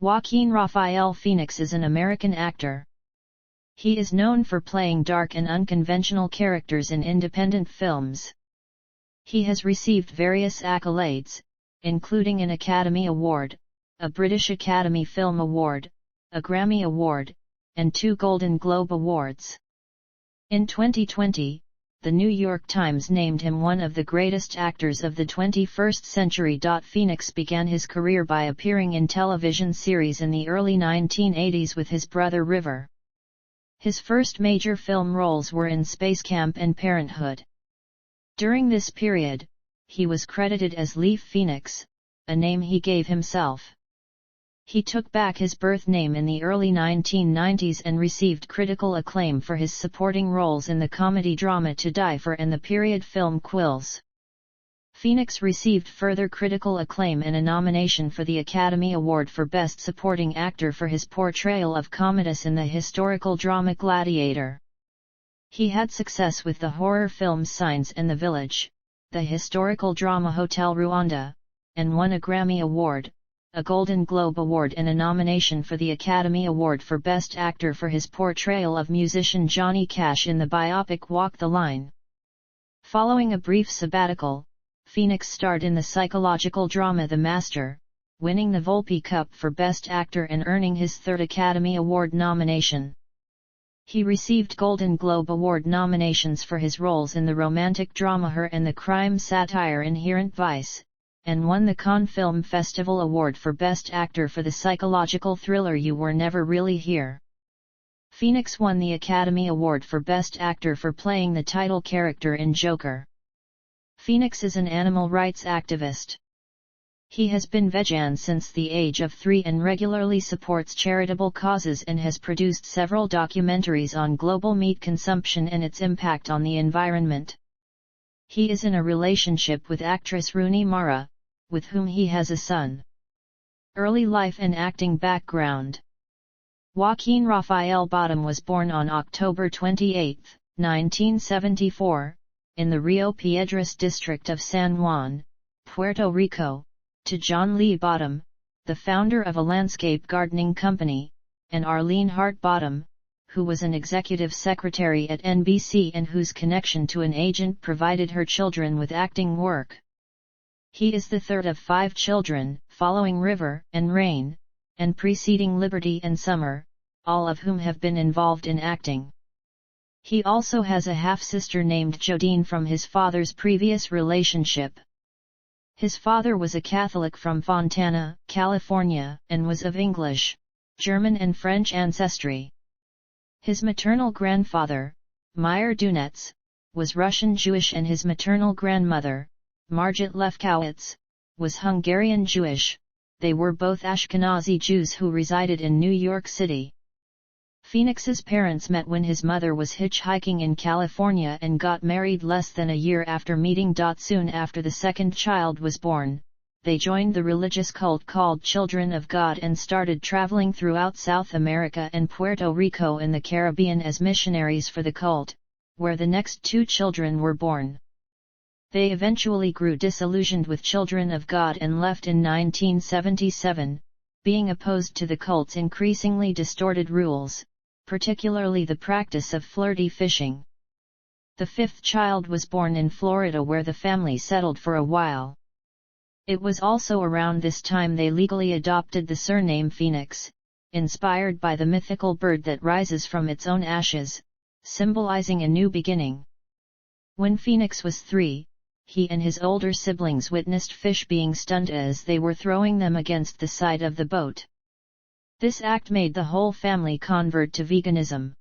Joaquin Rafael Phoenix is an American actor. He is known for playing dark and unconventional characters in independent films. He has received various accolades, including an Academy Award, a British Academy Film Award, a Grammy Award, and 2 Golden Globe Awards. In 2020, The New York Times named him one of the greatest actors of the 21st century. Phoenix began his career by appearing in television series in the early 1980s with his brother River. His first major film roles were in Space Camp and Parenthood. During this period, he was credited as Leaf Phoenix, a name he gave himself. He took back his birth name in the early 1990s and received critical acclaim for his supporting roles in the comedy drama To Die For and the period film Quills. Phoenix received further critical acclaim and a nomination for the Academy Award for Best Supporting Actor for his portrayal of Commodus in the historical drama Gladiator. He had success with the horror films Signs and The Village, the historical drama Hotel Rwanda, and won a Grammy Award, a Golden Globe Award and a nomination for the Academy Award for Best Actor for his portrayal of musician Johnny Cash in the biopic Walk the Line. Following a brief sabbatical, Phoenix starred in the psychological drama The Master, winning the Volpe Cup for Best Actor and earning his 3rd Academy Award nomination. He received Golden Globe Award nominations for his roles in the romantic drama Her and the crime satire Inherent Vice, and won the Cannes Film Festival Award for Best Actor for the psychological thriller You Were Never Really Here. Phoenix won the Academy Award for Best Actor for playing the title character in Joker. Phoenix is an animal rights activist. He has been vegan since the age of 3 and regularly supports charitable causes and has produced several documentaries on global meat consumption and its impact on the environment. He is in a relationship with actress Rooney Mara, with whom he has a son. Early life and acting background. Joaquin Rafael Bottom was born on October 28, 1974, in the Rio Piedras district of San Juan, Puerto Rico, to John Lee Bottom, the founder of a landscape gardening company, and Arlene Hart Bottom, who was an executive secretary at NBC and whose connection to an agent provided her children with acting work. He is the 3rd of 5 children, following River and Rain, and preceding Liberty and Summer, all of whom have been involved in acting. He also has a half-sister named Jodine from his father's previous relationship. His father was a Catholic from Fontana, California, and was of English, German and French ancestry. His maternal grandfather, Meyer Dunetz, was Russian Jewish and his maternal grandmother, Margit Lefkowitz, was Hungarian Jewish. They were both Ashkenazi Jews who resided in New York City. Phoenix's parents met when his mother was hitchhiking in California and got married less than a year after meeting. Soon after the second child was born, they joined the religious cult called Children of God and started traveling throughout South America and Puerto Rico in the Caribbean as missionaries for the cult, where the next 2 children were born. They eventually grew disillusioned with Children of God and left in 1977, being opposed to the cult's increasingly distorted rules, particularly the practice of flirty fishing. The 5th child was born in Florida where the family settled for a while. It was also around this time they legally adopted the surname Phoenix, inspired by the mythical bird that rises from its own ashes, symbolizing a new beginning. When Phoenix was 3, he and his older siblings witnessed fish being stunned as they were throwing them against the side of the boat. This act made the whole family convert to veganism.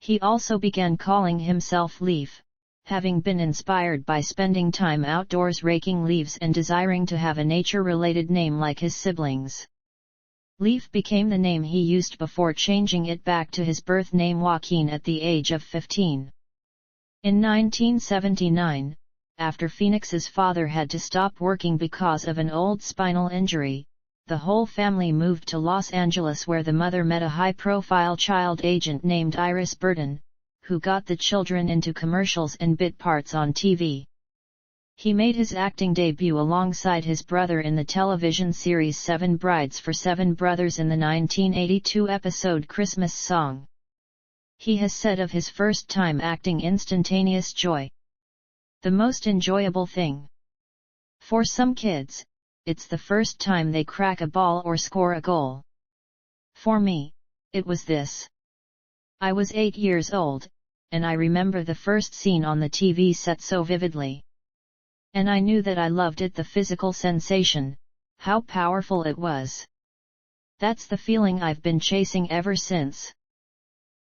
He also began calling himself Leaf, having been inspired by spending time outdoors raking leaves and desiring to have a nature-related name like his siblings. Leaf became the name he used before changing it back to his birth name Joaquin at the age of 15. In 1979, after Phoenix's father had to stop working because of an old spinal injury, the whole family moved to Los Angeles where the mother met a high-profile child agent named Iris Burton, who got the children into commercials and bit parts on TV. He made his acting debut alongside his brother in the television series Seven Brides for Seven Brothers in the 1982 episode Christmas Song. He has said of his first time acting, instantaneous joy. The most enjoyable thing. For some kids, it's the first time they crack a ball or score a goal. For me, it was this. I was 8 years old, and I remember the first scene on the TV set so vividly. And I knew that I loved it, the physical sensation, how powerful it was. That's the feeling I've been chasing ever since.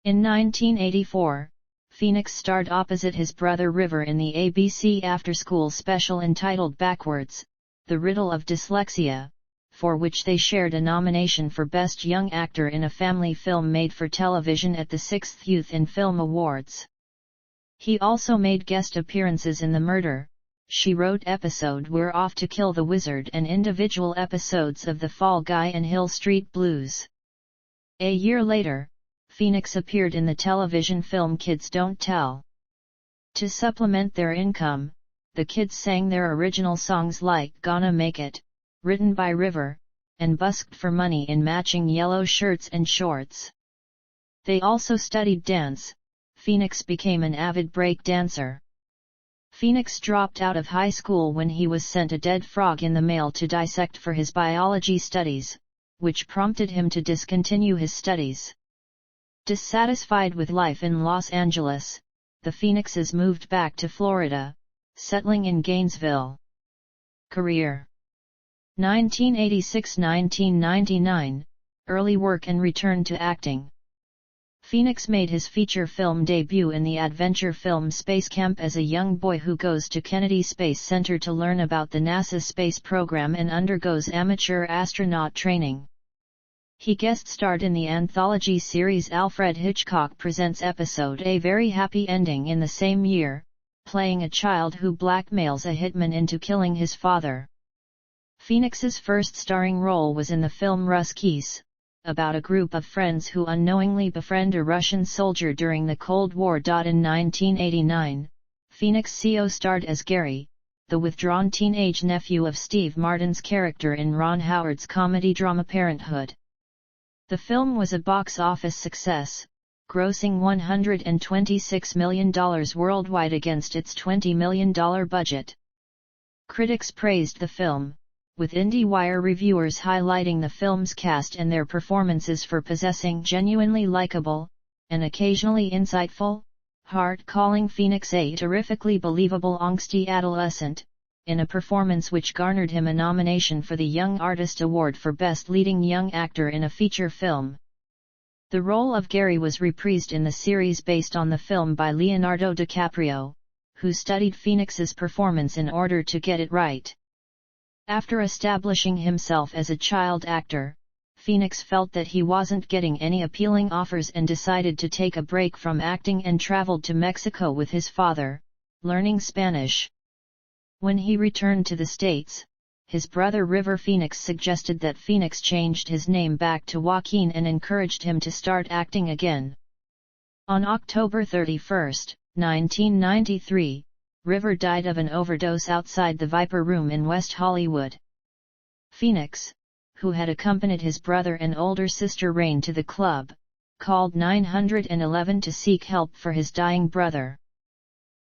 In 1984, Phoenix starred opposite his brother River in the ABC after-school special entitled Backwards, The Riddle of Dyslexia, for which they shared a nomination for Best Young Actor in a Family Film Made for Television at the 6th Youth in Film Awards. He also made guest appearances in the Murder, She Wrote episode We're Off to Kill the Wizard and individual episodes of The Fall Guy and Hill Street Blues. A year later, Phoenix appeared in the television film Kids Don't Tell. To supplement their income, the kids sang their original songs like Gonna Make It, written by River, and busked for money in matching yellow shirts and shorts. They also studied dance. Phoenix became an avid break dancer. Phoenix dropped out of high school when he was sent a dead frog in the mail to dissect for his biology studies, which prompted him to discontinue his studies. Dissatisfied with life in Los Angeles, the Phoenixes moved back to Florida, settling in Gainesville. Career 1986–1999, early work and return to acting. Phoenix made his feature film debut in the adventure film Space Camp as a young boy who goes to Kennedy Space Center to learn about the NASA space program and undergoes amateur astronaut training. He guest-starred in the anthology series Alfred Hitchcock Presents episode A Very Happy Ending in the same year, playing a child who blackmails a hitman into killing his father. Phoenix's first starring role was in the film Ruskies, about a group of friends who unknowingly befriend a Russian soldier during the Cold War. In 1989, Phoenix co-starred as Gary, the withdrawn teenage nephew of Steve Martin's character in Ron Howard's comedy drama Parenthood. The film was a box office success, grossing $126 million worldwide against its $20 million budget. Critics praised the film, with IndieWire reviewers highlighting the film's cast and their performances for possessing genuinely likable, and occasionally insightful, heart, calling Phoenix a terrifically believable angsty adolescent, in a performance which garnered him a nomination for the Young Artist Award for Best Leading Young Actor in a Feature Film. The role of Gary was reprised in the series based on the film by Leonardo DiCaprio, who studied Phoenix's performance in order to get it right. After establishing himself as a child actor, Phoenix felt that he wasn't getting any appealing offers and decided to take a break from acting and traveled to Mexico with his father, learning Spanish. When he returned to the States, his brother River Phoenix suggested that Phoenix changed his name back to Joaquin and encouraged him to start acting again. On October 31, 1993, River died of an overdose outside the Viper Room in West Hollywood. Phoenix, who had accompanied his brother and older sister Rain to the club, called 911 to seek help for his dying brother.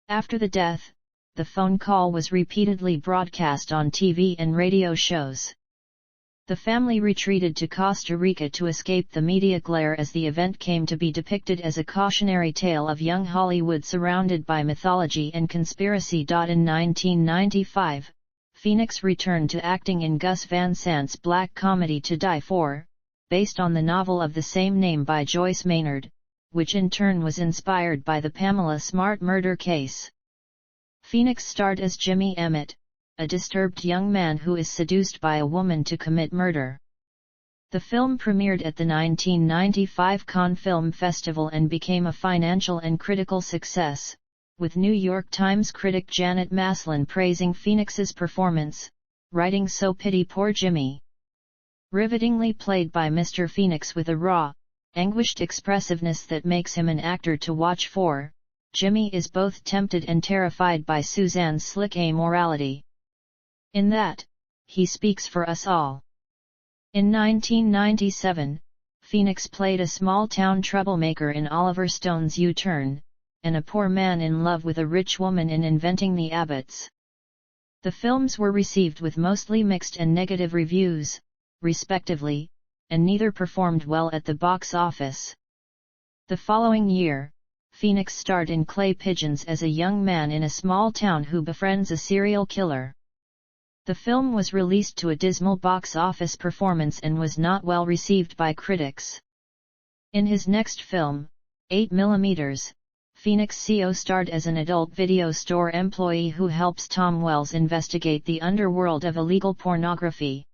After the death, the phone call was repeatedly broadcast on TV and radio shows. The family retreated to Costa Rica to escape the media glare as the event came to be depicted as a cautionary tale of young Hollywood surrounded by mythology and conspiracy. In 1995, Phoenix returned to acting in Gus Van Sant's black comedy To Die For, based on the novel of the same name by Joyce Maynard, which in turn was inspired by the Pamela Smart murder case. Phoenix starred as Jimmy Emmett, a disturbed young man who is seduced by a woman to commit murder. The film premiered at the 1995 Cannes Film Festival and became a financial and critical success, with New York Times critic Janet Maslin praising Phoenix's performance, writing "So pity poor Jimmy. Rivetingly played by Mr. Phoenix with a raw, anguished expressiveness that makes him an actor to watch for," Jimmy is both tempted and terrified by Suzanne's slick amorality. In that, he speaks for us all. In 1997, Phoenix played a small-town troublemaker in Oliver Stone's U-Turn, and a poor man in love with a rich woman in Inventing the Abbotts. The films were received with mostly mixed and negative reviews, respectively, and neither performed well at the box office. The following year, Phoenix starred in Clay Pigeons as a young man in a small town who befriends a serial killer. The film was released to a dismal box office performance and was not well received by critics. In his next film, 8mm, Phoenix co-starred as an adult video store employee who helps Tom Wells investigate the underworld of illegal pornography.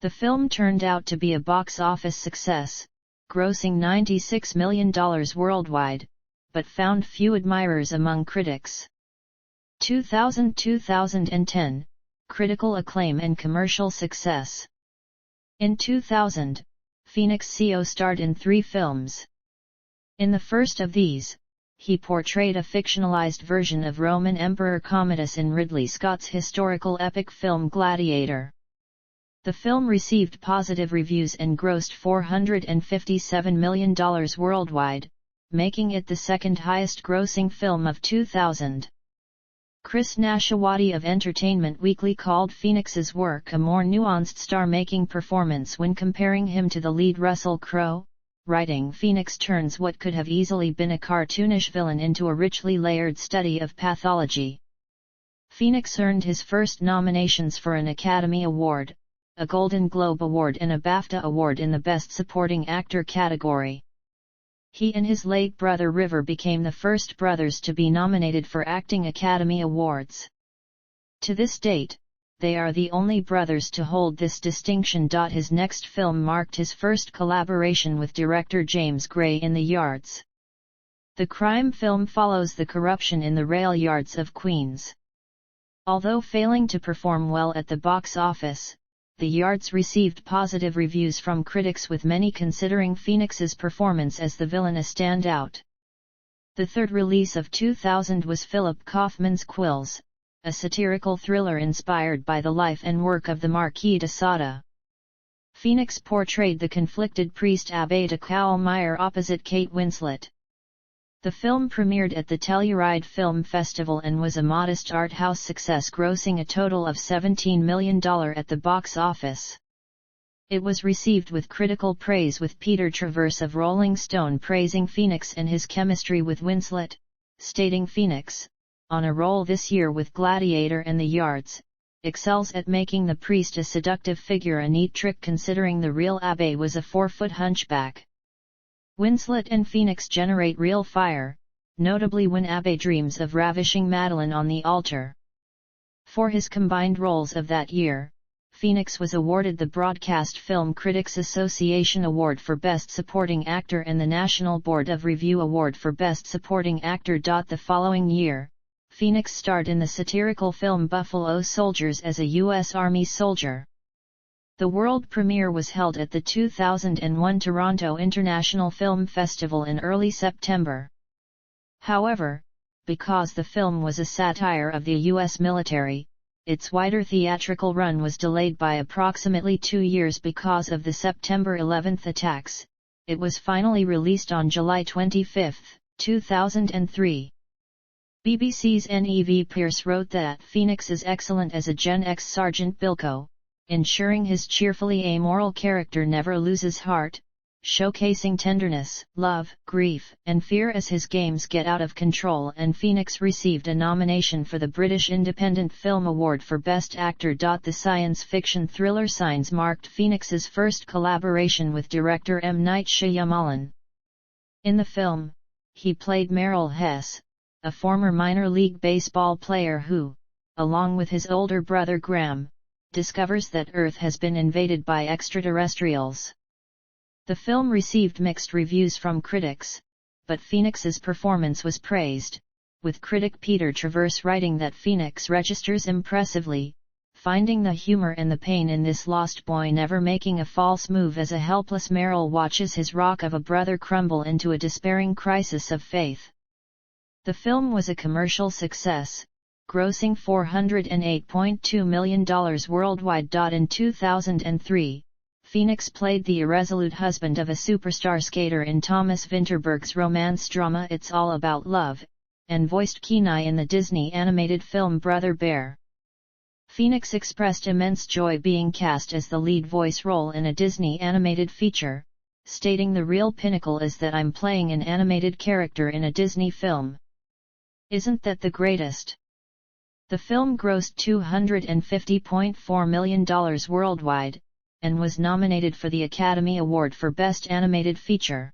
The film turned out to be a box office success, grossing $96 million worldwide, but found few admirers among critics. 2000-2010, critical acclaim and commercial success. In 2000, Phoenix co-starred in 3 films. In the first of these, he portrayed a fictionalized version of Roman Emperor Commodus in Ridley Scott's historical epic film Gladiator. The film received positive reviews and grossed $457 million worldwide, making it the second highest grossing film of 2000. Chris Nashawati of Entertainment Weekly called Phoenix's work a more nuanced star-making performance when comparing him to the lead Russell Crowe, writing Phoenix turns what could have easily been a cartoonish villain into a richly layered study of pathology. Phoenix earned his first nominations for an Academy Award, a Golden Globe Award and a BAFTA Award in the Best Supporting Actor category. He and his late brother River became the first brothers to be nominated for Acting Academy Awards. To this date, they are the only brothers to hold this distinction. His next film marked his first collaboration with director James Gray in The Yards. The crime film follows the corruption in the rail yards of Queens. Although failing to perform well at the box office, The Yards received positive reviews from critics, with many considering Phoenix's performance as the villain a standout. The third release of 2000 was Philip Kaufman's Quills, a satirical thriller inspired by the life and work of the Marquis de Sade. Phoenix portrayed the conflicted priest Abbé de Cowlmeyer opposite Kate Winslet. The film premiered at the Telluride Film Festival and was a modest art house success, grossing a total of $17 million at the box office. It was received with critical praise, with Peter Travers of Rolling Stone praising Phoenix and his chemistry with Winslet, stating Phoenix, on a roll this year with Gladiator and The Yards, excels at making the priest a seductive figure, a neat trick considering the real Abbé was a 4-foot hunchback. Winslet and Phoenix generate real fire, notably when Abbé dreams of ravishing Madeline on the altar. For his combined roles of that year, Phoenix was awarded the Broadcast Film Critics Association Award for Best Supporting Actor and the National Board of Review Award for Best Supporting Actor. The following year, Phoenix starred in the satirical film Buffalo Soldiers as a U.S. Army soldier. The world premiere was held at the 2001 Toronto International Film Festival in early September. However, because the film was a satire of the U.S. military, its wider theatrical run was delayed by approximately 2 years because of the September 11 attacks. It was finally released on July 25, 2003. BBC's Neve Pearce wrote that Phoenix is excellent as a Gen X Sergeant Bilko, ensuring his cheerfully amoral character never loses heart, showcasing tenderness, love, grief, and fear as his games get out of control. And Phoenix received a nomination for the British Independent Film Award for Best Actor. The science fiction thriller Signs marked Phoenix's first collaboration with director M. Night Shyamalan. In the film, he played Merrill Hess, a former minor league baseball player who, along with his older brother Graham, discovers that Earth has been invaded by extraterrestrials. The film received mixed reviews from critics, but Phoenix's performance was praised, with critic Peter Travers writing that Phoenix registers impressively, finding the humor and the pain in this lost boy never making a false move as a helpless Merrill watches his rock of a brother crumble into a despairing crisis of faith. The film was a commercial success, grossing $408.2 million worldwide. In 2003, Phoenix played the irresolute husband of a superstar skater in Thomas Vinterberg's romance drama It's All About Love, and voiced Kenai in the Disney animated film Brother Bear. Phoenix expressed immense joy being cast as the lead voice role in a Disney animated feature, stating the real pinnacle is that I'm playing an animated character in a Disney film. Isn't that the greatest? The film grossed $250.4 million worldwide, and was nominated for the Academy Award for Best Animated Feature.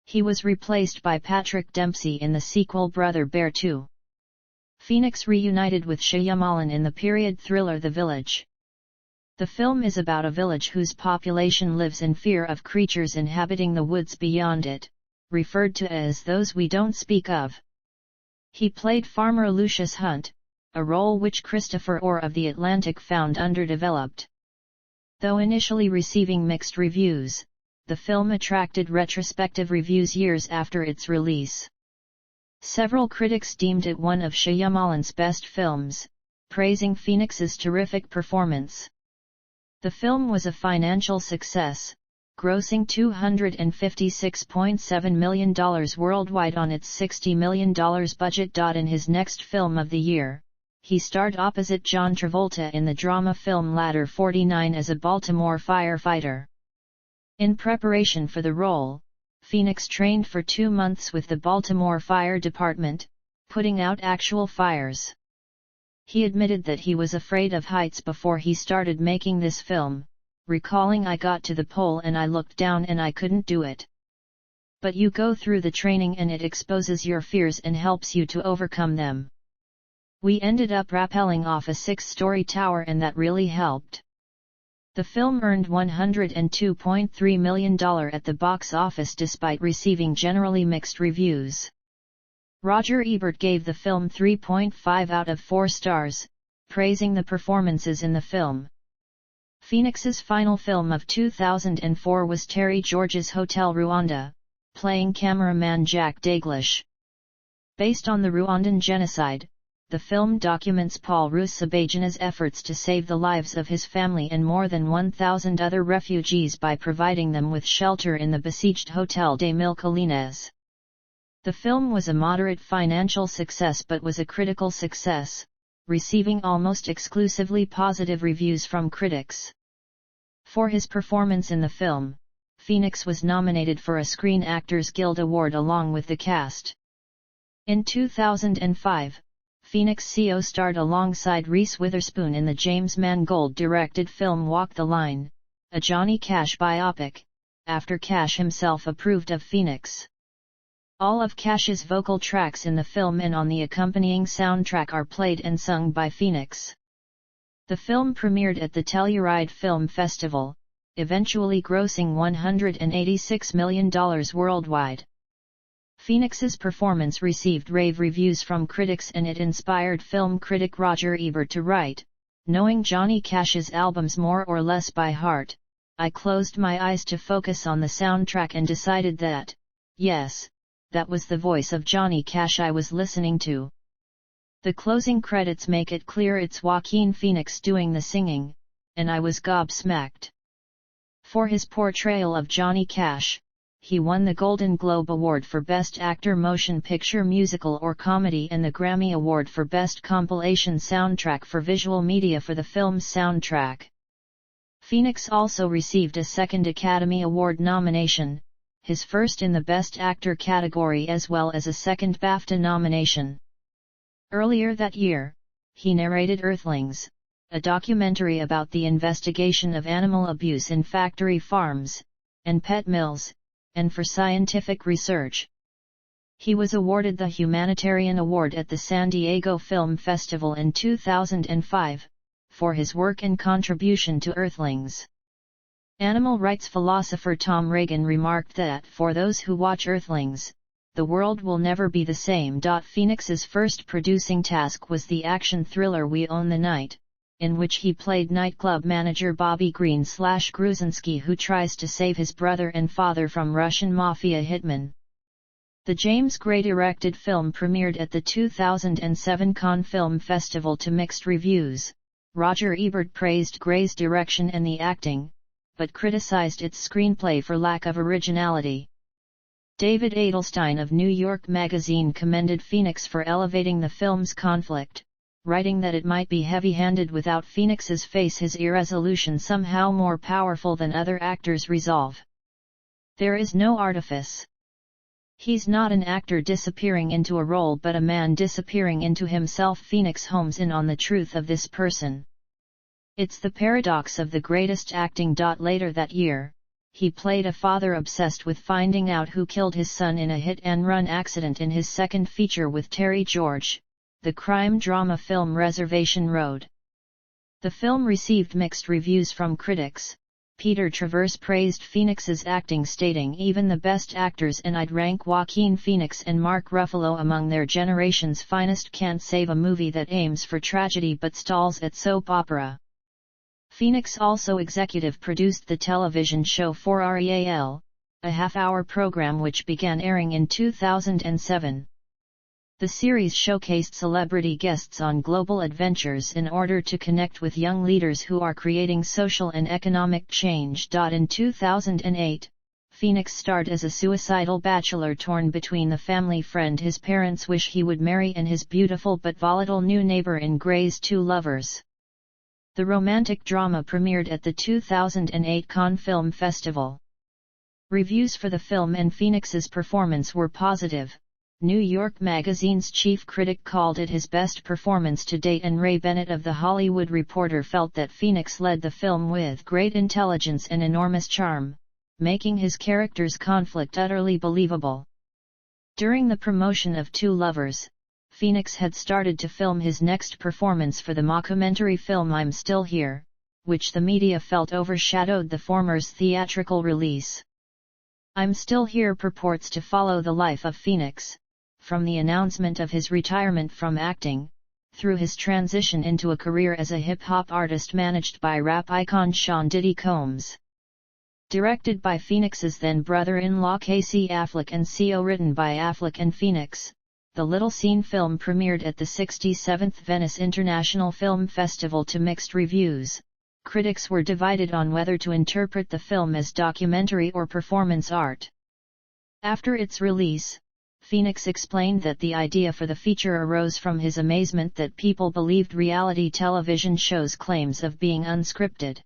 He was replaced by Patrick Dempsey in the sequel Brother Bear 2. Phoenix reunited with Shyamalan in the period thriller The Village. The film is about a village whose population lives in fear of creatures inhabiting the woods beyond it, referred to as those we don't speak of. He played Farmer Lucius Hunt, a role which Christopher Orr of The Atlantic found underdeveloped. Though initially receiving mixed reviews, the film attracted retrospective reviews years after its release. Several critics deemed it one of Shyamalan's best films, praising Phoenix's terrific performance. The film was a financial success, grossing $256.7 million worldwide on its $60 million budget. In his next film of the year, he starred opposite John Travolta in the drama film Ladder 49 as a Baltimore firefighter. In preparation for the role, Phoenix trained for 2 months with the Baltimore Fire Department, putting out actual fires. He admitted that he was afraid of heights before he started making this film, recalling I got to the pole and I looked down and I couldn't do it. But you go through the training and it exposes your fears and helps you to overcome them. We ended up rappelling off a 6-story tower and that really helped. The film earned $102.3 million at the box office despite receiving generally mixed reviews. Roger Ebert gave the film 3.5 out of 4 stars, praising the performances in the film. Phoenix's final film of 2004 was Terry George's Hotel Rwanda, playing cameraman Jack Daglish. Based on the Rwandan genocide, the film documents Paul Rusesabagina's efforts to save the lives of his family and more than 1,000 other refugees by providing them with shelter in the besieged Hotel des Mille Collines. The film was a moderate financial success but was a critical success, receiving almost exclusively positive reviews from critics. For his performance in the film, Phoenix was nominated for a Screen Actors Guild Award along with the cast. In 2005, Phoenix co-starred alongside Reese Witherspoon in the James Mangold-directed film Walk the Line, a Johnny Cash biopic, after Cash himself approved of Phoenix. All of Cash's vocal tracks in the film and on the accompanying soundtrack are played and sung by Phoenix. The film premiered at the Telluride Film Festival, eventually grossing $186 million worldwide. Phoenix's performance received rave reviews from critics and it inspired film critic Roger Ebert to write, "Knowing Johnny Cash's albums more or less by heart, I closed my eyes to focus on the soundtrack and decided that, yes, that was the voice of Johnny Cash I was listening to." The closing credits make it clear it's Joaquin Phoenix doing the singing, and I was gobsmacked. For his portrayal of Johnny Cash, he won the Golden Globe Award for Best Actor Motion Picture Musical or Comedy and the Grammy Award for Best Compilation Soundtrack for Visual Media for the film's soundtrack. Phoenix also received a second Academy Award nomination, his first in the Best Actor category as well as a second BAFTA nomination. Earlier that year, he narrated Earthlings, a documentary about the investigation of animal abuse in factory farms, and pet mills, and for scientific research. He was awarded the Humanitarian Award at the San Diego Film Festival in 2005, for his work and contribution to Earthlings. Animal rights philosopher Tom Reagan remarked that for those who watch Earthlings, the world will never be the same. Phoenix's first producing task was the action thriller We Own the Night, in which he played nightclub manager Bobby Green/Gruzinski who tries to save his brother and father from Russian mafia hitmen. The James Gray-directed film premiered at the 2007 Cannes Film Festival to mixed reviews. Roger Ebert praised Gray's direction and the acting, but criticized its screenplay for lack of originality. David Edelstein of New York Magazine commended Phoenix for elevating the film's conflict, writing that it might be heavy-handed without Phoenix's face, his irresolution somehow more powerful than other actors' resolve. There is no artifice. He's not an actor disappearing into a role but a man disappearing into himself. Phoenix homes in on the truth of this person. It's the paradox of the greatest acting. Later that year, he played a father obsessed with finding out who killed his son in a hit-and-run accident in his second feature with Terry George, the crime drama film Reservation Road. The film received mixed reviews from critics. Peter Travers praised Phoenix's acting, stating, "Even the best actors, and I'd rank Joaquin Phoenix and Mark Ruffalo among their generation's finest, can't save a movie that aims for tragedy but stalls at soap opera." Phoenix also executive produced the television show For Real, a half-hour program which began airing in 2007. The series showcased celebrity guests on global adventures in order to connect with young leaders who are creating social and economic change. In 2008, Phoenix starred as a suicidal bachelor torn between the family friend his parents wish he would marry and his beautiful but volatile new neighbor in Gray's Two Lovers. The romantic drama premiered at the 2008 Cannes Film Festival. Reviews for the film and Phoenix's performance were positive. New York Magazine's chief critic called it his best performance to date, and Ray Bennett of The Hollywood Reporter felt that Phoenix led the film with great intelligence and enormous charm, making his character's conflict utterly believable. During the promotion of Two Lovers, Phoenix had started to film his next performance for the mockumentary film I'm Still Here, which the media felt overshadowed the former's theatrical release. I'm Still Here purports to follow the life of Phoenix, from the announcement of his retirement from acting, through his transition into a career as a hip-hop artist managed by rap icon Sean Diddy Combs. Directed by Phoenix's then brother-in-law Casey Affleck and co-written by Affleck and Phoenix, the Little Scene film premiered at the 67th Venice International Film Festival to mixed reviews. Critics were divided on whether to interpret the film as documentary or performance art. After its release, Phoenix explained that the idea for the feature arose from his amazement that people believed reality television shows' claims of being unscripted.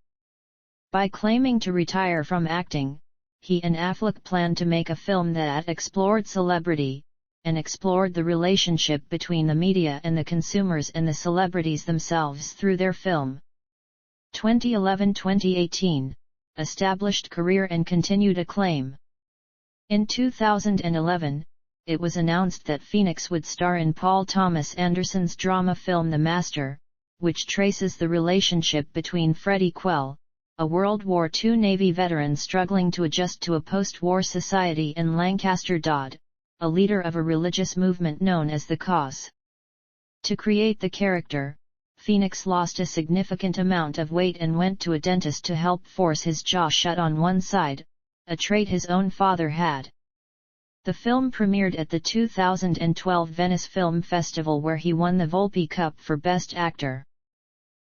By claiming to retire from acting, he and Affleck planned to make a film that explored celebrity, and explored the relationship between the media and the consumers and the celebrities themselves through their film. 2011-2018, established career and continued acclaim. In 2011, it was announced that Phoenix would star in Paul Thomas Anderson's drama film The Master, which traces the relationship between Freddie Quell, a World War II Navy veteran struggling to adjust to a post-war society, and Lancaster Dodd, a leader of a religious movement known as the Cause. To create the character, Phoenix lost a significant amount of weight and went to a dentist to help force his jaw shut on one side, a trait his own father had. The film premiered at the 2012 Venice Film Festival, where he won the Volpe Cup for Best Actor.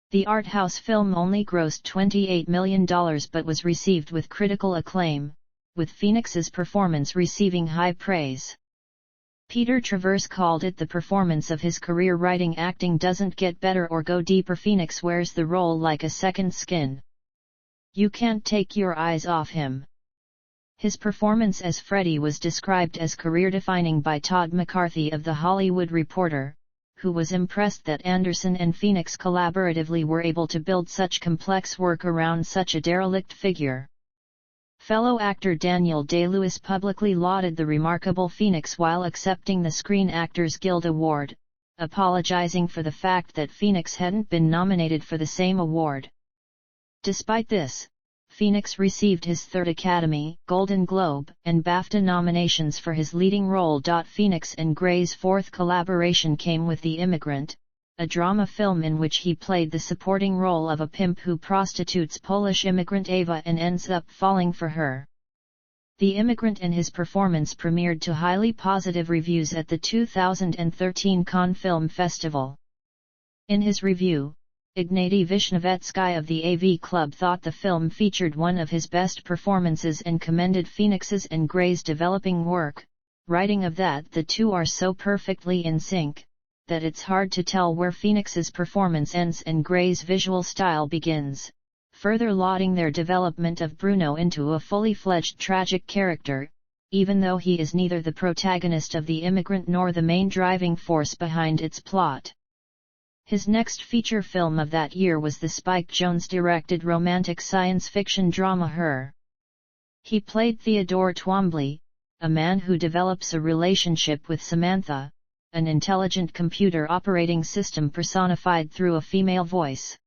The art house film only grossed $28 million but was received with critical acclaim, with Phoenix's performance receiving high praise. Peter Travers called it the performance of his career, writing, "Acting doesn't get better or go deeper. Phoenix wears the role like a second skin. You can't take your eyes off him." His performance as Freddie was described as career-defining by Todd McCarthy of The Hollywood Reporter, who was impressed that Anderson and Phoenix collaboratively were able to build such complex work around such a derelict figure. Fellow actor Daniel Day-Lewis publicly lauded the remarkable Phoenix while accepting the Screen Actors Guild Award, apologizing for the fact that Phoenix hadn't been nominated for the same award. Despite this, Phoenix received his third Academy, Golden Globe, and BAFTA nominations for his leading role. Phoenix and Gray's fourth collaboration came with The Immigrant, a drama film in which he played the supporting role of a pimp who prostitutes Polish immigrant Ava and ends up falling for her. The Immigrant and his performance premiered to highly positive reviews at the 2013 Cannes Film Festival. In his review, Ignatiy Vishnevetsky of the AV Club thought the film featured one of his best performances and commended Phoenix's and Gray's developing work, writing of that the two are so perfectly in sync, that it's hard to tell where Phoenix's performance ends and Gray's visual style begins, further lauding their development of Bruno into a fully fledged tragic character, even though he is neither the protagonist of The Immigrant nor the main driving force behind its plot. His next feature film of that year was the Spike Jonze-directed romantic science fiction drama Her. He played Theodore Twombly, a man who develops a relationship with Samantha, an intelligent computer operating system personified through a female voice.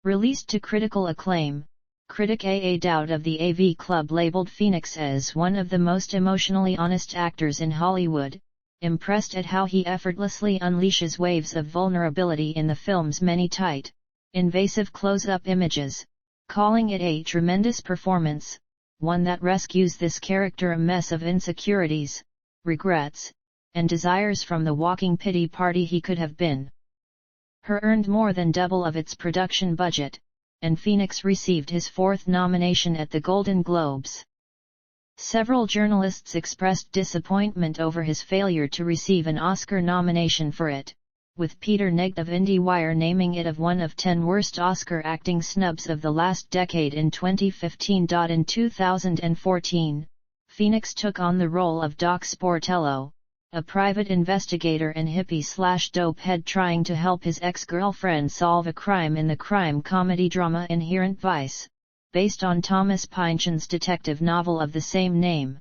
Released to critical acclaim, critic A. A. Dowd of the AV Club labeled Phoenix as one of the most emotionally honest actors in Hollywood, impressed at how he effortlessly unleashes waves of vulnerability in the film's many tight, invasive close-up images, calling it a tremendous performance, one that rescues this character a mess of insecurities, regrets, and desires from the walking pity party he could have been. Her earned more than double of its production budget, and Phoenix received his fourth nomination at the Golden Globes. Several journalists expressed disappointment over his failure to receive an Oscar nomination for it, with Peter Negd of IndieWire naming it of one of 10 worst Oscar acting snubs of the last decade in 2015. In 2014, Phoenix took on the role of Doc Sportello, a private investigator and hippie/dope head trying to help his ex-girlfriend solve a crime in the crime comedy drama Inherent Vice, based on Thomas Pynchon's detective novel of the same name.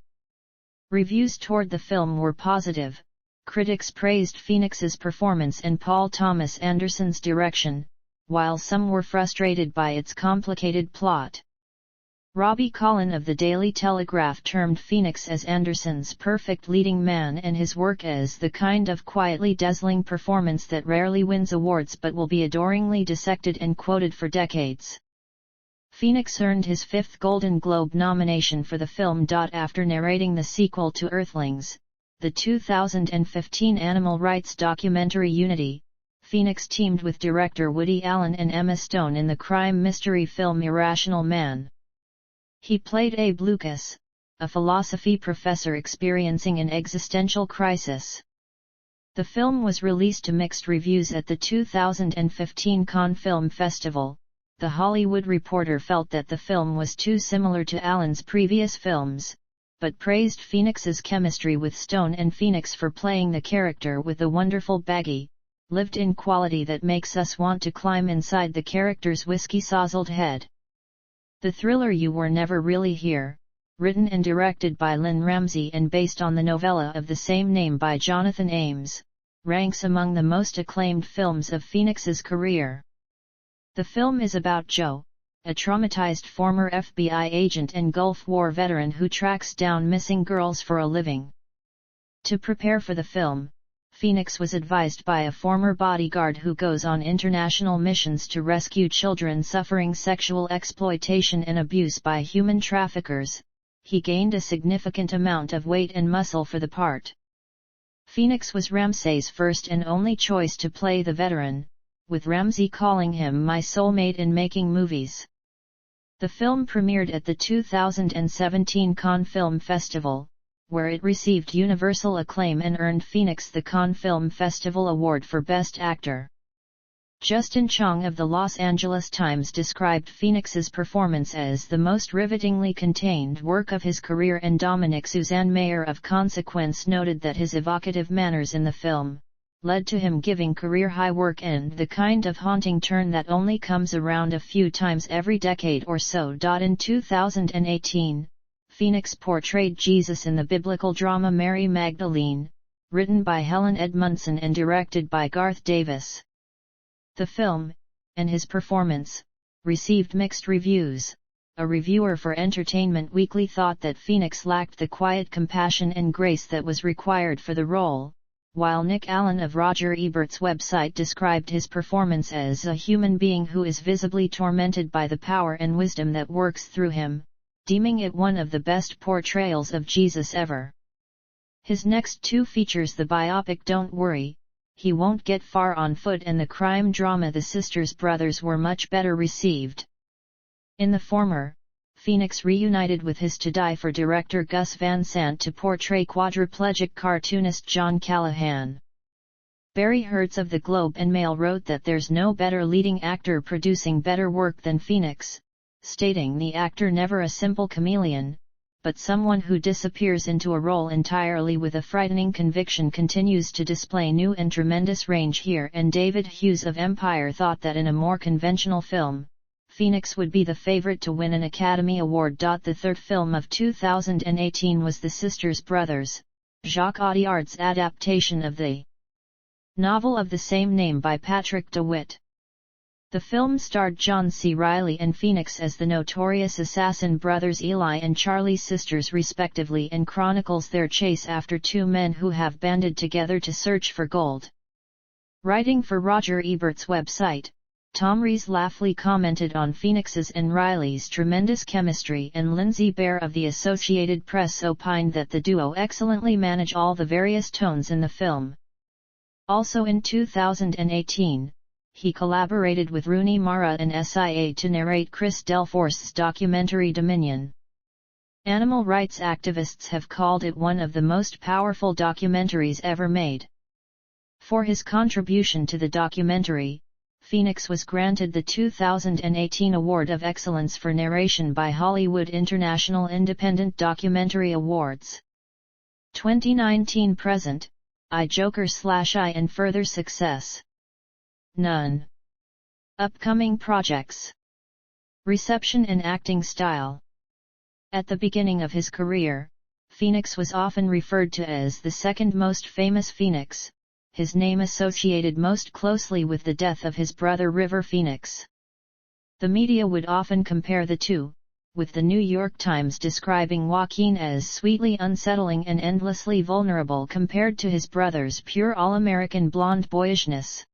Reviews toward the film were positive. Critics praised Phoenix's performance and Paul Thomas Anderson's direction, while some were frustrated by its complicated plot. Robbie Collin of the Daily Telegraph termed Phoenix as Anderson's perfect leading man and his work as the kind of quietly dazzling performance that rarely wins awards but will be adoringly dissected and quoted for decades. Phoenix earned his fifth Golden Globe nomination for the film. After narrating the sequel to Earthlings, the 2015 animal rights documentary Unity, Phoenix teamed with director Woody Allen and Emma Stone in the crime mystery film Irrational Man. He played Abe Lucas, a philosophy professor experiencing an existential crisis. The film was released to mixed reviews at the 2015 Cannes Film Festival. The Hollywood Reporter felt that the film was too similar to Allen's previous films, but praised Phoenix's chemistry with Stone and Phoenix for playing the character with a wonderful baggy, lived-in quality that makes us want to climb inside the character's whiskey-sozzled head. The thriller You Were Never Really Here, written and directed by Lynn Ramsey and based on the novella of the same name by Jonathan Ames, ranks among the most acclaimed films of Phoenix's career. The film is about Joe, a traumatized former FBI agent and Gulf War veteran who tracks down missing girls for a living. To prepare for the film, Phoenix was advised by a former bodyguard who goes on international missions to rescue children suffering sexual exploitation and abuse by human traffickers. He gained a significant amount of weight and muscle for the part. Phoenix was Ramsey's first and only choice to play the veteran, with Ramsey calling him my soulmate in making movies. The film premiered at the 2017 Cannes Film Festival, where it received universal acclaim and earned Phoenix the Cannes Film Festival Award for Best Actor. Justin Chong of the Los Angeles Times described Phoenix's performance as the most rivetingly contained work of his career, and Dominic Suzanne Mayer of Consequence noted that his evocative manners in the film led to him giving career-high work and the kind of haunting turn that only comes around a few times every decade or so. In 2018, Phoenix portrayed Jesus in the biblical drama Mary Magdalene, written by Helen Edmundson and directed by Garth Davis. The film, and his performance, received mixed reviews. A reviewer for Entertainment Weekly thought that Phoenix lacked the quiet compassion and grace that was required for the role, while Nick Allen of Roger Ebert's website described his performance as a human being who is visibly tormented by the power and wisdom that works through him. deeming it one of the best portrayals of Jesus ever. His next two features, the biopic Don't Worry, He Won't Get Far on Foot, and the crime drama The Sisters Brothers, were much better received. In the former, Phoenix reunited with his To Die For director Gus Van Sant to portray quadriplegic cartoonist John Callahan. Barry Hertz of the Globe and Mail wrote that there's no better leading actor producing better work than Phoenix, stating the actor never a simple chameleon, but someone who disappears into a role entirely with a frightening conviction continues to display new and tremendous range here. And David Hughes of Empire thought that in a more conventional film, Phoenix would be the favorite to win an Academy Award. The third film of 2018 was The Sisters Brothers, Jacques Audiard's adaptation of the novel of the same name by Patrick DeWitt. The film starred John C. Reilly and Phoenix as the notorious assassin brothers Eli and Charlie Sisters respectively, and chronicles their chase after two men who have banded together to search for gold. Writing for Roger Ebert's website, Tom Rees-Lafley commented on Phoenix's and Reilly's tremendous chemistry, and Lindsay Baer of the Associated Press opined that the duo excellently manage all the various tones in the film. Also in 2018, he collaborated with Rooney Mara and SIA to narrate Chris Delforce's documentary Dominion. Animal rights activists have called it one of the most powerful documentaries ever made. For his contribution to the documentary, Phoenix was granted the 2018 Award of Excellence for Narration by Hollywood International Independent Documentary Awards. 2019-present, I Joker/I and further success. None. Upcoming projects. Reception and acting style. At the beginning of his career, Phoenix was often referred to as the second most famous Phoenix, his name associated most closely with the death of his brother River Phoenix. The media would often compare the two, with the New York Times describing Joaquin as sweetly unsettling and endlessly vulnerable compared to his brother's pure all-American blonde boyishness.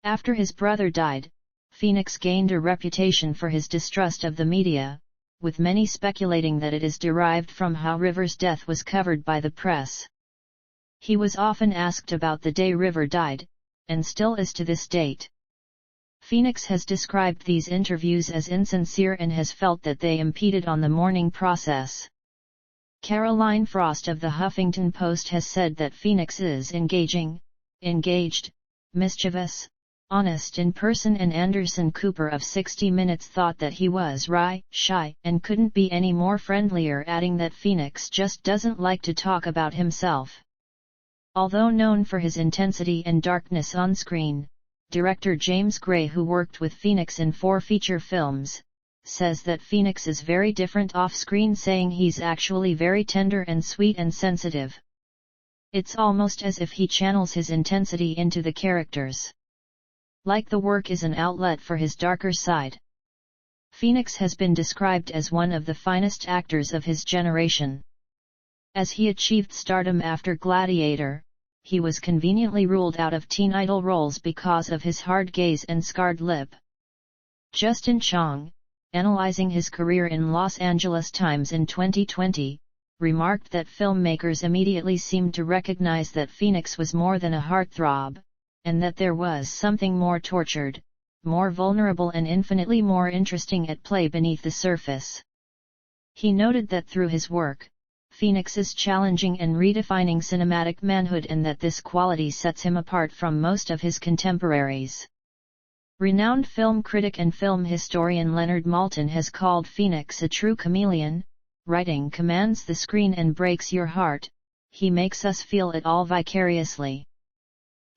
After his brother died, Phoenix gained a reputation for his distrust of the media, with many speculating that it is derived from how River's death was covered by the press. He was often asked about the day River died, and still is to this date. Phoenix has described these interviews as insincere and has felt that they impeded on the mourning process. Caroline Frost of the Huffington Post has said that Phoenix is engaged, mischievous, honest in person, and Anderson Cooper of 60 Minutes thought that he was shy, and couldn't be any more friendlier, adding that Phoenix just doesn't like to talk about himself. Although known for his intensity and darkness on screen, director James Gray, who worked with Phoenix in 4 feature films, says that Phoenix is very different off-screen, saying he's actually very tender and sweet and sensitive. It's almost as if he channels his intensity into the characters. Like the work is an outlet for his darker side. Phoenix has been described as one of the finest actors of his generation. As he achieved stardom after Gladiator, he was conveniently ruled out of teen idol roles because of his hard gaze and scarred lip. Justin Chong, analyzing his career in Los Angeles Times in 2020, remarked that filmmakers immediately seemed to recognize that Phoenix was more than a heartthrob, and that there was something more tortured, more vulnerable and infinitely more interesting at play beneath the surface. He noted that through his work, Phoenix is challenging and redefining cinematic manhood, and that this quality sets him apart from most of his contemporaries. Renowned film critic and film historian Leonard Maltin has called Phoenix a true chameleon. Writing commands the screen and breaks your heart, he makes us feel it all vicariously.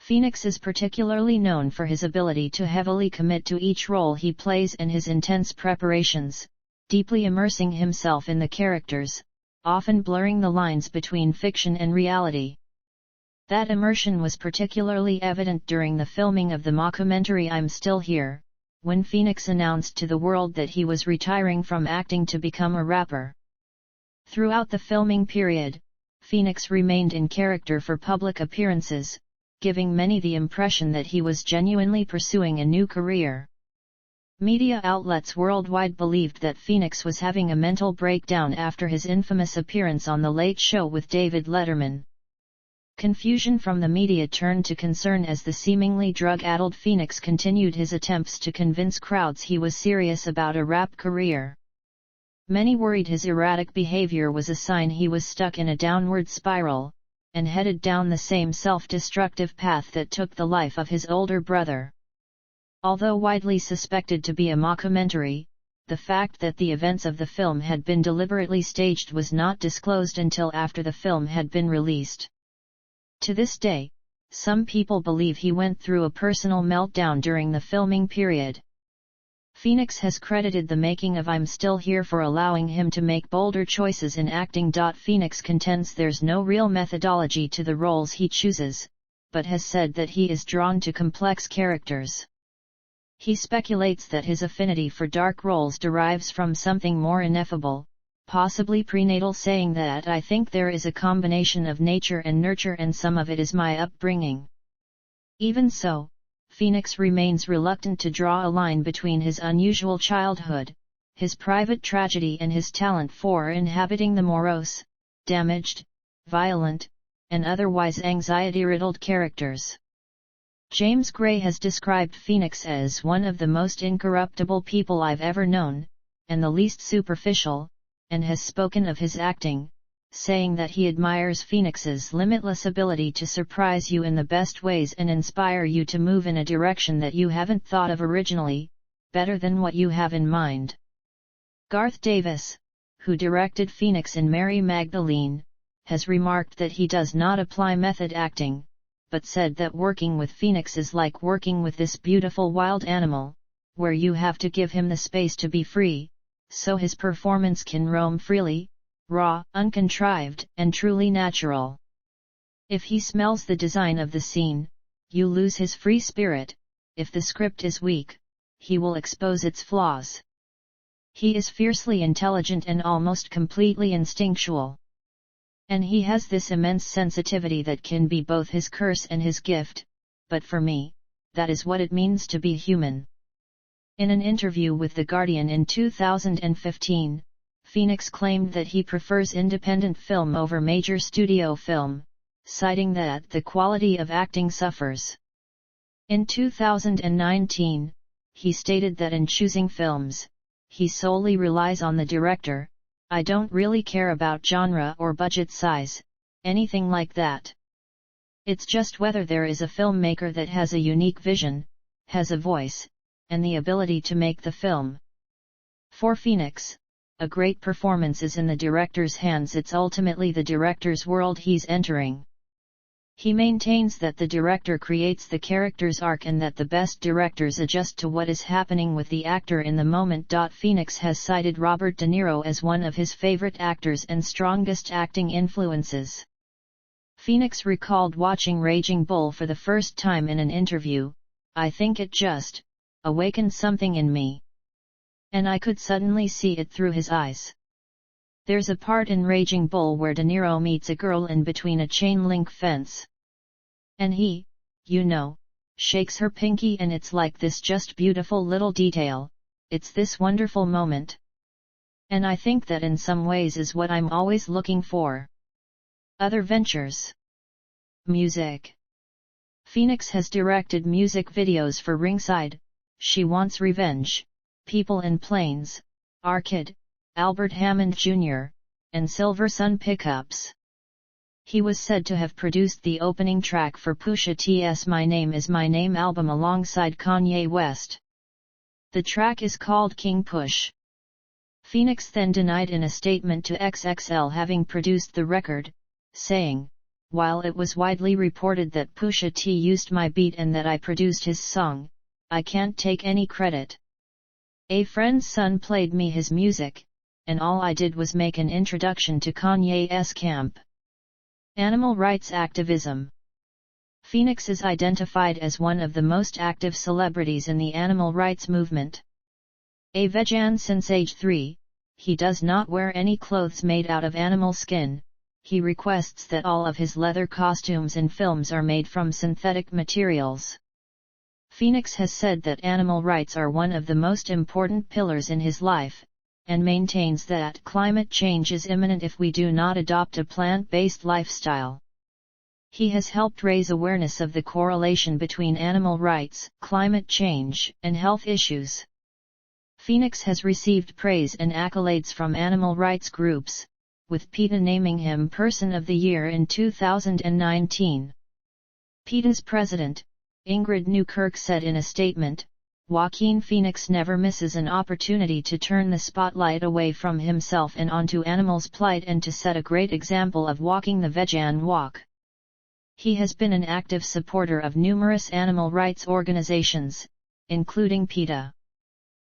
Phoenix is particularly known for his ability to heavily commit to each role he plays and his intense preparations, deeply immersing himself in the characters, often blurring the lines between fiction and reality. That immersion was particularly evident during the filming of the mockumentary I'm Still Here, when Phoenix announced to the world that he was retiring from acting to become a rapper. Throughout the filming period, Phoenix remained in character for public appearances, giving many the impression that he was genuinely pursuing a new career. Media outlets worldwide believed that Phoenix was having a mental breakdown after his infamous appearance on The Late Show with David Letterman. Confusion from the media turned to concern as the seemingly drug-addled Phoenix continued his attempts to convince crowds he was serious about a rap career. Many worried his erratic behavior was a sign he was stuck in a downward spiral, and headed down the same self-destructive path that took the life of his older brother. Although widely suspected to be a mockumentary, the fact that the events of the film had been deliberately staged was not disclosed until after the film had been released. To this day, some people believe he went through a personal meltdown during the filming period. Phoenix has credited the making of I'm Still Here for allowing him to make bolder choices in acting. Phoenix contends there's no real methodology to the roles he chooses, but has said that he is drawn to complex characters. He speculates that his affinity for dark roles derives from something more ineffable, possibly prenatal, saying that I think there is a combination of nature and nurture and some of it is my upbringing. Even so, Phoenix remains reluctant to draw a line between his unusual childhood, his private tragedy and his talent for inhabiting the morose, damaged, violent, and otherwise anxiety-riddled characters. James Gray has described Phoenix as one of the most incorruptible people I've ever known, and the least superficial, and has spoken of his acting, saying that he admires Phoenix's limitless ability to surprise you in the best ways and inspire you to move in a direction that you haven't thought of originally, better than what you have in mind. Garth Davis, who directed Phoenix in Mary Magdalene, has remarked that he does not apply method acting, but said that working with Phoenix is like working with this beautiful wild animal, where you have to give him the space to be free, so his performance can roam freely, raw, uncontrived, and truly natural. If he smells the design of the scene, you lose his free spirit. If the script is weak, he will expose its flaws. He is fiercely intelligent and almost completely instinctual. And he has this immense sensitivity that can be both his curse and his gift, but for me, that is what it means to be human. In an interview with The Guardian in 2015, Phoenix claimed that he prefers independent film over major studio film, citing that the quality of acting suffers. In 2019, he stated that in choosing films, he solely relies on the director. I don't really care about genre or budget size, anything like that. It's just whether there is a filmmaker that has a unique vision, has a voice, and the ability to make the film. For Phoenix, a great performance is in the director's hands. It's ultimately the director's world he's entering. He maintains that the director creates the character's arc and that the best directors adjust to what is happening with the actor in the moment. Phoenix has cited Robert De Niro as one of his favorite actors and strongest acting influences. Phoenix recalled watching Raging Bull for the first time in an interview. I think it just awakened something in me. And I could suddenly see it through his eyes. There's a part in Raging Bull where De Niro meets a girl in between a chain-link fence. And he, shakes her pinky and it's like this just beautiful little detail, it's this wonderful moment. And I think that in some ways is what I'm always looking for. Other ventures. Music. Phoenix has directed music videos for Ringside, She Wants Revenge, People in Planes, Arcade, Albert Hammond Jr., and Silver Sun Pickups. He was said to have produced the opening track for Pusha T's My Name Is My Name album alongside Kanye West. The track is called King Push. Phoenix then denied in a statement to XXL having produced the record, saying, "While it was widely reported that Pusha T used my beat and that I produced his song, I can't take any credit. A friend's son played me his music, and all I did was make an introduction to Kanye's camp." Animal rights activism. Phoenix is identified as one of the most active celebrities in the animal rights movement. A vegan since age 3, he does not wear any clothes made out of animal skin. He requests that all of his leather costumes in films are made from synthetic materials. Phoenix has said that animal rights are one of the most important pillars in his life, and maintains that climate change is imminent if we do not adopt a plant-based lifestyle. He has helped raise awareness of the correlation between animal rights, climate change, and health issues. Phoenix has received praise and accolades from animal rights groups, with PETA naming him Person of the Year in 2019. PETA's president, Ingrid Newkirk, said in a statement, "Joaquin Phoenix never misses an opportunity to turn the spotlight away from himself and onto animals' plight and to set a great example of walking the vegan walk." He has been an active supporter of numerous animal rights organizations, including PETA.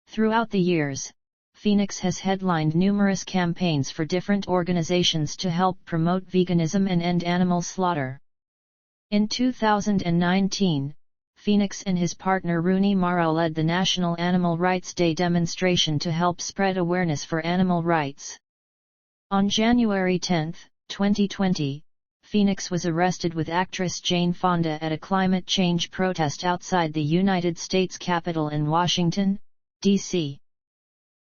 Throughout the years, Phoenix has headlined numerous campaigns for different organizations to help promote veganism and end animal slaughter. In 2019, Phoenix and his partner Rooney Mara led the National Animal Rights Day demonstration to help spread awareness for animal rights. On January 10, 2020, Phoenix was arrested with actress Jane Fonda at a climate change protest outside the United States Capitol in Washington, D.C.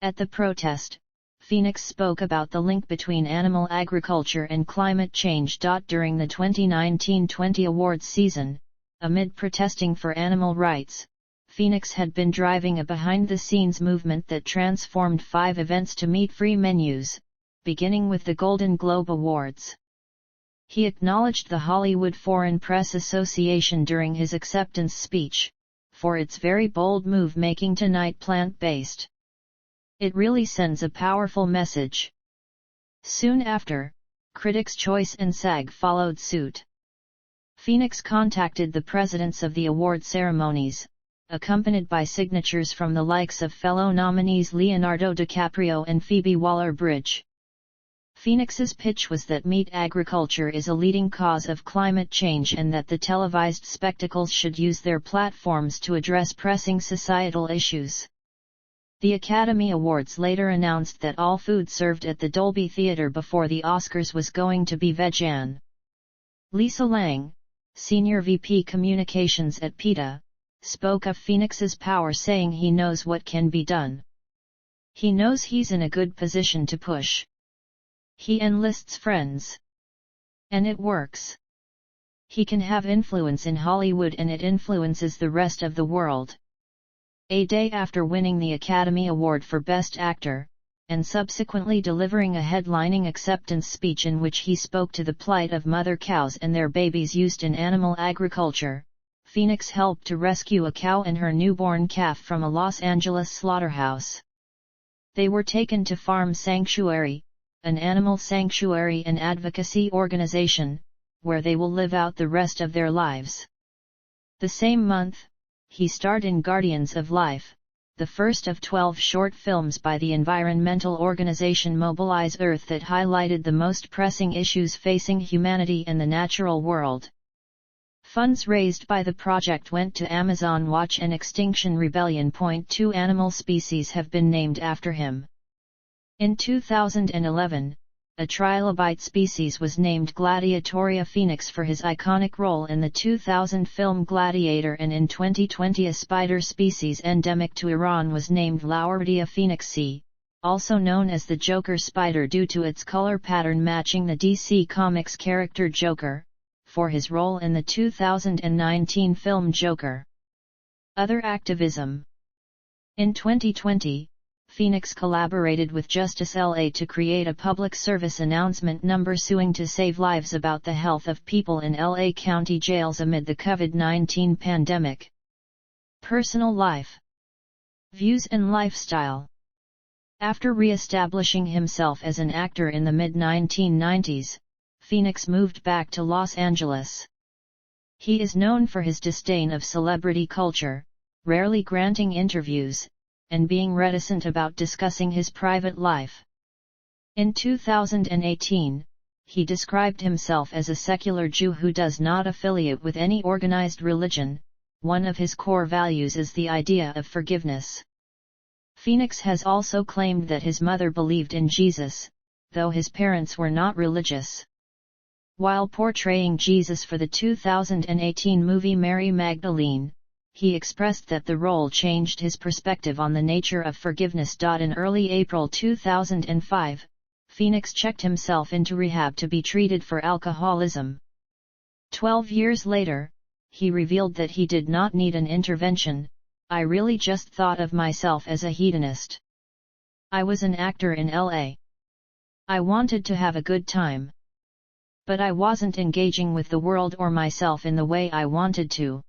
At the protest, Phoenix spoke about the link between animal agriculture and climate change. During the 2019-20 awards season, amid protesting for animal rights, Phoenix had been driving a behind-the-scenes movement that transformed 5 events to meat-free menus, beginning with the Golden Globe Awards. He acknowledged the Hollywood Foreign Press Association during his acceptance speech, for its very bold move making tonight plant-based. "It really sends a powerful message." Soon after, Critics' Choice and SAG followed suit. Phoenix contacted the presidents of the award ceremonies, accompanied by signatures from the likes of fellow nominees Leonardo DiCaprio and Phoebe Waller-Bridge. Phoenix's pitch was that meat agriculture is a leading cause of climate change and that the televised spectacles should use their platforms to address pressing societal issues. The Academy Awards later announced that all food served at the Dolby Theatre before the Oscars was going to be vegan. Lisa Lang, Senior VP Communications at PETA, spoke of Phoenix's power, saying he knows what can be done. He knows he's in a good position to push. He enlists friends. And it works. He can have influence in Hollywood and it influences the rest of the world. A day after winning the Academy Award for Best Actor, and subsequently delivering a headlining acceptance speech in which he spoke to the plight of mother cows and their babies used in animal agriculture, Phoenix helped to rescue a cow and her newborn calf from a Los Angeles slaughterhouse. They were taken to Farm Sanctuary, an animal sanctuary and advocacy organization, where they will live out the rest of their lives. The same month, he starred in Guardians of Life, the first of 12 short films by the environmental organization Mobilize Earth that highlighted the most pressing issues facing humanity and the natural world. Funds raised by the project went to Amazon Watch and Extinction Rebellion. 2 animal species have been named after him. In 2011, a trilobite species was named Gladiatoria phoenix for his iconic role in the 2000 film Gladiator, and in 2020 a spider species endemic to Iran was named Lauredia phoenixi, also known as the Joker spider due to its color pattern matching the DC Comics character Joker, for his role in the 2019 film Joker. Other activism. In 2020, Phoenix collaborated with Justice LA to create a public service announcement number suing to save lives about the health of people in LA County jails amid the COVID-19 pandemic. Personal life, views and lifestyle. After re-establishing himself as an actor in the mid-1990s, Phoenix moved back to Los Angeles. He is known for his disdain of celebrity culture, rarely granting interviews, and being reticent about discussing his private life. In 2018, he described himself as a secular Jew who does not affiliate with any organized religion. One of his core values is the idea of forgiveness. Phoenix has also claimed that his mother believed in Jesus, though his parents were not religious. While portraying Jesus for the 2018 movie Mary Magdalene, he expressed that the role changed his perspective on the nature of forgiveness. In early April 2005, Phoenix checked himself into rehab to be treated for alcoholism. 12 years later, he revealed that he did not need an intervention. "I really just thought of myself as a hedonist. I was an actor in LA. I wanted to have a good time. But I wasn't engaging with the world or myself in the way I wanted to."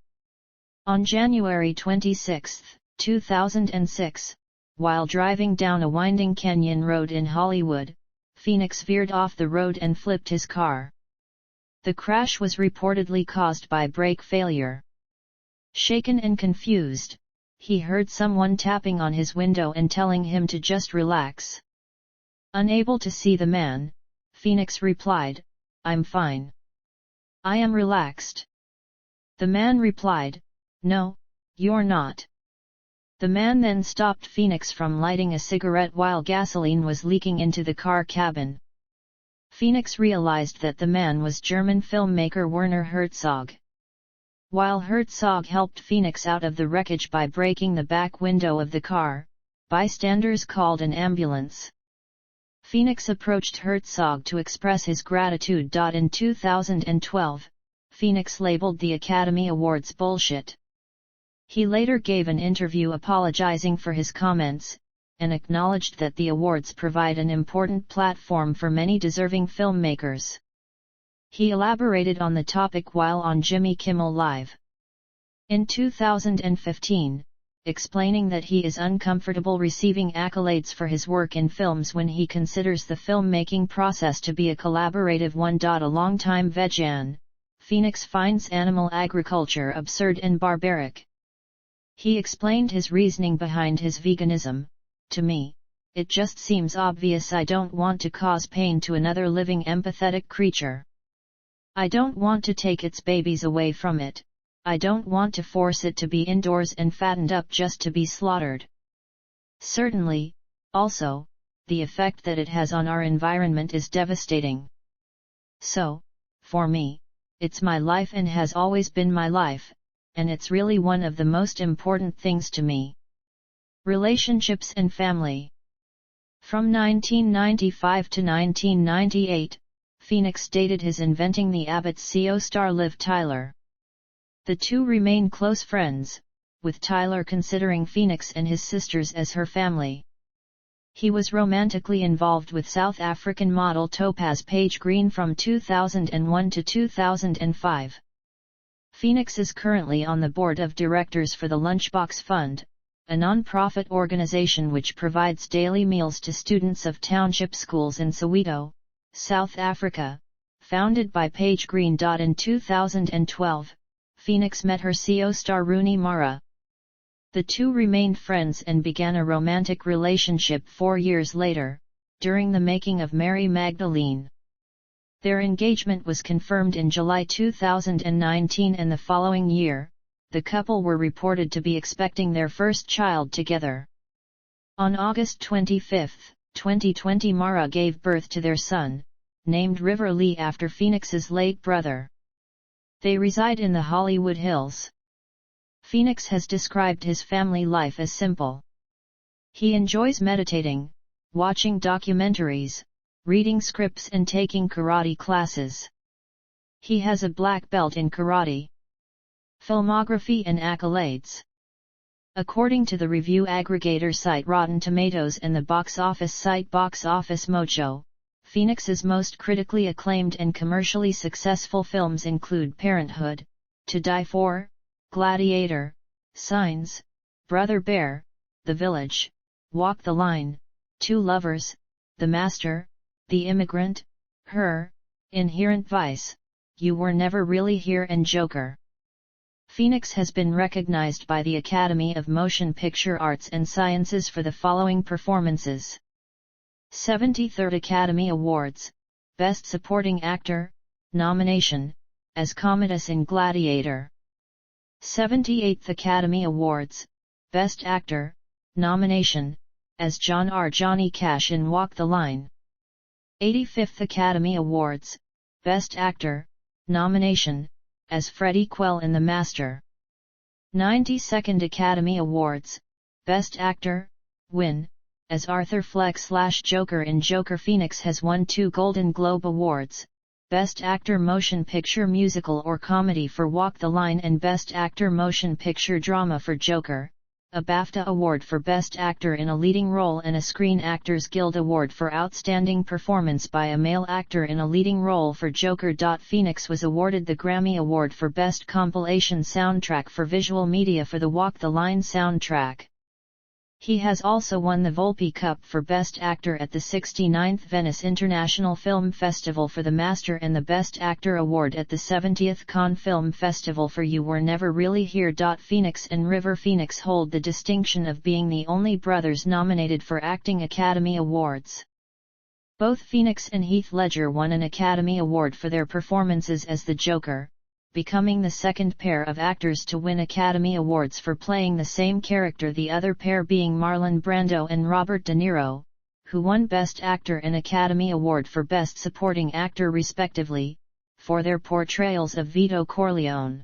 On January 26, 2006, while driving down a winding canyon road in Hollywood, Phoenix veered off the road and flipped his car. The crash was reportedly caused by brake failure. Shaken and confused, he heard someone tapping on his window and telling him to just relax. Unable to see the man, Phoenix replied, "I'm fine. I am relaxed." The man replied, "No, you're not." The man then stopped Phoenix from lighting a cigarette while gasoline was leaking into the car cabin. Phoenix realized that the man was German filmmaker Werner Herzog. While Herzog helped Phoenix out of the wreckage by breaking the back window of the car, bystanders called an ambulance. Phoenix approached Herzog to express his gratitude. In 2012, Phoenix labeled the Academy Awards bullshit. He later gave an interview apologizing for his comments, and acknowledged that the awards provide an important platform for many deserving filmmakers. He elaborated on the topic while on Jimmy Kimmel Live in 2015, explaining that he is uncomfortable receiving accolades for his work in films when he considers the filmmaking process to be a collaborative one. A longtime vegan, Phoenix finds animal agriculture absurd and barbaric. He explained his reasoning behind his veganism: "To me, it just seems obvious. I don't want to cause pain to another living empathetic creature. I don't want to take its babies away from it. I don't want to force it to be indoors and fattened up just to be slaughtered. Certainly, also, the effect that it has on our environment is devastating. So, for me, it's my life and has always been my life, and it's really one of the most important things to me." Relationships and family. From 1995 to 1998, Phoenix dated his Inventing the Abbots CO star Liv Tyler. The two remain close friends, with Tyler considering Phoenix and his sisters as her family. He was romantically involved with South African model Topaz Page Green from 2001 to 2005. Phoenix is currently on the board of directors for the Lunchbox Fund, a non-profit organization which provides daily meals to students of township schools in Soweto, South Africa, founded by Page Green. In 2012, Phoenix met her CO star Rooney Mara. The two remained friends and began a romantic relationship 4 years later, during the making of Mary Magdalene. Their engagement was confirmed in July 2019, and the following year, the couple were reported to be expecting their first child together. On August 25, 2020, Mara gave birth to their son, named River Lee after Phoenix's late brother. They reside in the Hollywood Hills. Phoenix has described his family life as simple. He enjoys meditating, watching documentaries, reading scripts and taking karate classes. He has a black belt in karate. Filmography and accolades. According to the review aggregator site Rotten Tomatoes and the box office site Box Office Mojo, Phoenix's most critically acclaimed and commercially successful films include Parenthood, To Die For, Gladiator, Signs, Brother Bear, The Village, Walk the Line, Two Lovers, The Master, The Immigrant, Her, Inherent Vice, You Were Never Really Here and Joker. Phoenix has been recognized by the Academy of Motion Picture Arts and Sciences for the following performances: 73rd Academy Awards, Best Supporting Actor, nomination, as Commodus in Gladiator. 78th Academy Awards, Best Actor, nomination, as John R. Johnny Cash in Walk the Line. 85th Academy Awards, Best Actor, nomination, as Freddie Quell in The Master. 92nd Academy Awards, Best Actor, win, as Arthur Fleck/Joker in Joker. Phoenix has won 2 Golden Globe Awards, Best Actor Motion Picture Musical or Comedy for Walk the Line and Best Actor Motion Picture Drama for Joker, a BAFTA Award for Best Actor in a Leading Role and a Screen Actors Guild Award for Outstanding Performance by a Male Actor in a Leading Role for Joker. Phoenix was awarded the Grammy Award for Best Compilation Soundtrack for Visual Media for the Walk the Line soundtrack. He has also won the Volpe Cup for Best Actor at the 69th Venice International Film Festival for The Master and the Best Actor Award at the 70th Cannes Film Festival for You Were Never Really Here. Phoenix and River Phoenix hold the distinction of being the only brothers nominated for Acting Academy Awards. Both Phoenix and Heath Ledger won an Academy Award for their performances as the Joker, becoming the second pair of actors to win Academy Awards for playing the same character, the other pair being Marlon Brando and Robert De Niro, who won Best Actor and Academy Award for Best Supporting Actor respectively, for their portrayals of Vito Corleone.